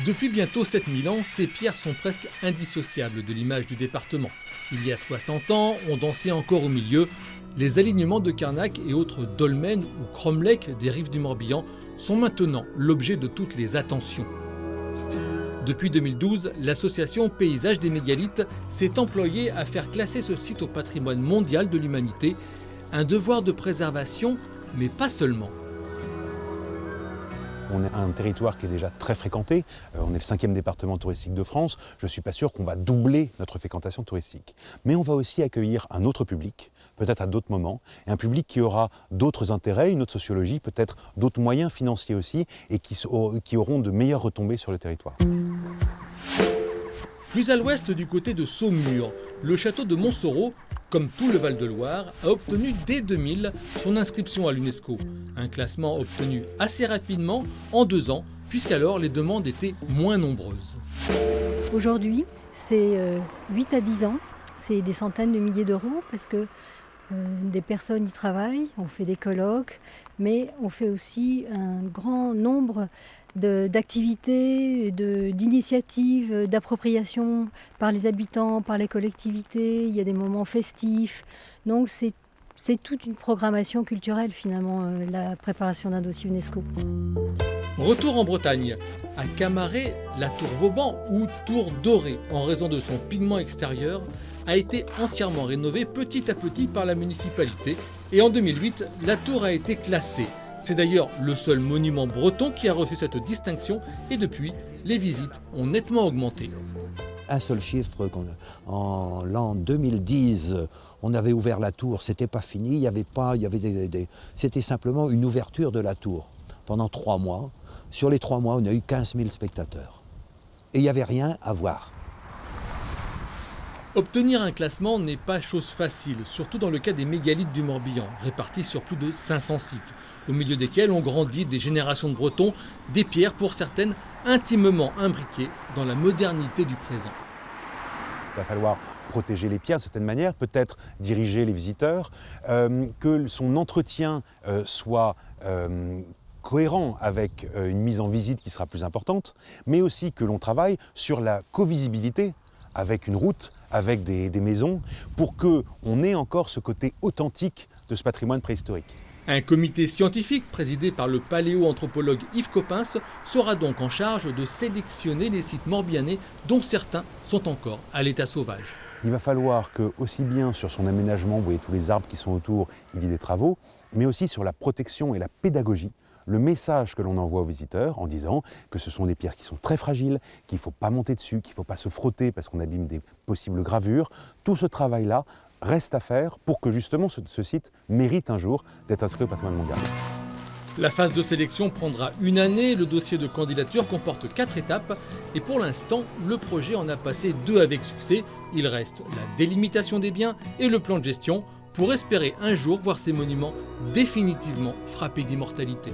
Depuis bientôt 7000 ans, ces pierres sont presque indissociables de l'image du département. Il y a 60 ans, on dansait encore au milieu. Les alignements de Carnac et autres dolmens ou cromlechs des rives du Morbihan sont maintenant l'objet de toutes les attentions. Depuis 2012, l'association Paysage des Mégalithes s'est employée à faire classer ce site au patrimoine mondial de l'humanité. Un devoir de préservation, mais pas seulement. On est un territoire qui est déjà très fréquenté. On est le 5e département touristique de France. Je ne suis pas sûr qu'on va doubler notre fréquentation touristique. Mais on va aussi accueillir un autre public, peut-être à d'autres moments, et un public qui aura d'autres intérêts, une autre sociologie, peut-être d'autres moyens financiers aussi, et qui auront de meilleures retombées sur le territoire. Plus à l'ouest, du côté de Saumur, le château de Montsoreau, comme tout le Val-de-Loire, a obtenu dès 2000 son inscription à l'UNESCO. Un classement obtenu assez rapidement, en 2 ans, puisqu'alors les demandes étaient moins nombreuses. Aujourd'hui, c'est 8 à 10 ans, c'est des centaines de milliers d'euros parce que des personnes y travaillent, on fait des colloques, mais on fait aussi un grand nombre d'activités, d'initiatives, d'appropriation par les habitants, par les collectivités. Il y a des moments festifs. Donc c'est toute une programmation culturelle finalement, la préparation d'un dossier UNESCO. Retour en Bretagne, à Camaret, la tour Vauban ou tour dorée, en raison de son pigment extérieur, a été entièrement rénovée petit à petit par la municipalité. Et en 2008, la tour a été classée. C'est d'ailleurs le seul monument breton qui a reçu cette distinction et depuis, les visites ont nettement augmenté. Un seul chiffre, en l'an 2010, on avait ouvert la tour, c'était pas fini, c'était simplement une ouverture de la tour pendant 3 mois. Sur les 3 mois, on a eu 15 000 spectateurs. Et il n'y avait rien à voir. Obtenir un classement n'est pas chose facile, surtout dans le cas des mégalithes du Morbihan, répartis sur plus de 500 sites, au milieu desquels ont grandi des générations de Bretons, des pierres pour certaines intimement imbriquées dans la modernité du présent. Il va falloir protéger les pierres de certaine manière, peut-être diriger les visiteurs, que son entretien soit cohérent avec une mise en visite qui sera plus importante, mais aussi que l'on travaille sur la co-visibilité avec une route, avec des maisons, pour qu'on ait encore ce côté authentique de ce patrimoine préhistorique. Un comité scientifique présidé par le paléoanthropologue Yves Coppens sera donc en charge de sélectionner les sites morbihanais dont certains sont encore à l'état sauvage. Il va falloir que, aussi bien sur son aménagement, vous voyez tous les arbres qui sont autour, il y ait des travaux, mais aussi sur la protection et la pédagogie, le message que l'on envoie aux visiteurs en disant que ce sont des pierres qui sont très fragiles, qu'il ne faut pas monter dessus, qu'il ne faut pas se frotter parce qu'on abîme des possibles gravures. Tout ce travail-là reste à faire pour que justement ce site mérite un jour d'être inscrit au patrimoine mondial. La phase de sélection prendra 1 année, le dossier de candidature comporte 4 étapes et pour l'instant, le projet en a passé 2 avec succès. Il reste la délimitation des biens et le plan de gestion pour espérer un jour voir ces monuments définitivement frappés d'immortalité.